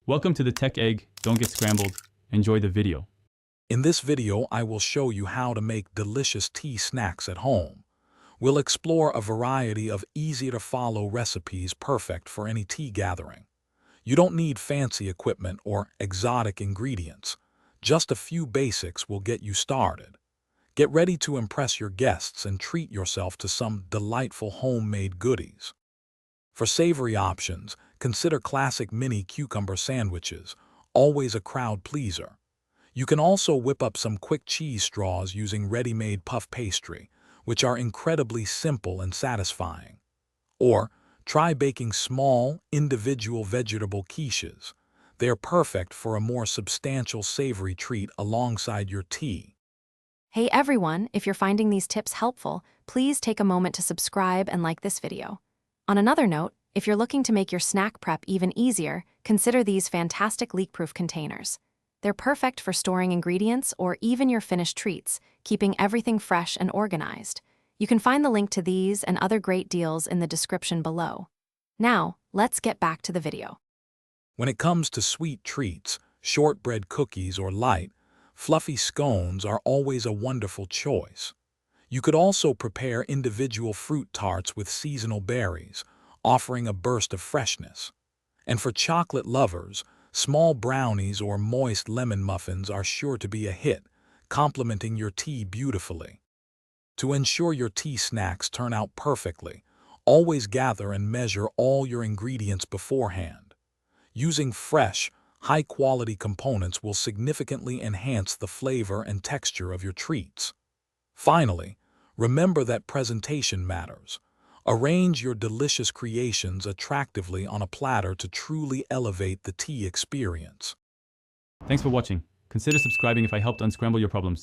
Welcome to the Tech Egg. Don't get scrambled. Enjoy the video. In this video, I will show you how to make delicious tea snacks at home. We'll explore a variety of easy-to-follow recipes perfect for any tea gathering. You don't need fancy equipment or exotic ingredients. Just a few basics will get you started. Get ready to impress your guests and treat yourself to some delightful homemade goodies. For savory options, consider classic mini cucumber sandwiches, always a crowd pleaser. You can also whip up some quick cheese straws using ready-made puff pastry, which are incredibly simple and satisfying. Or try baking small, individual vegetable quiches. They're perfect for a more substantial savory treat alongside your tea. Hey everyone, if you're finding these tips helpful, please take a moment to subscribe and like this video. On another note, if you're looking to make your snack prep even easier, consider these fantastic leak-proof containers. They're perfect for storing ingredients or even your finished treats, keeping everything fresh and organized. You can find the link to these and other great deals in the description below. Now, let's get back to the video. When it comes to sweet treats, shortbread cookies or light, fluffy scones are always a wonderful choice. You could also prepare individual fruit tarts with seasonal berries, offering a burst of freshness. And for chocolate lovers, small brownies or moist lemon muffins are sure to be a hit, complementing your tea beautifully. To ensure your tea snacks turn out perfectly, always gather and measure all your ingredients beforehand. Using fresh, high-quality components will significantly enhance the flavor and texture of your treats. Finally, remember that presentation matters. Arrange your delicious creations attractively on a platter to truly elevate the tea experience. Thanks for watching. Consider subscribing if I helped unscramble your problems.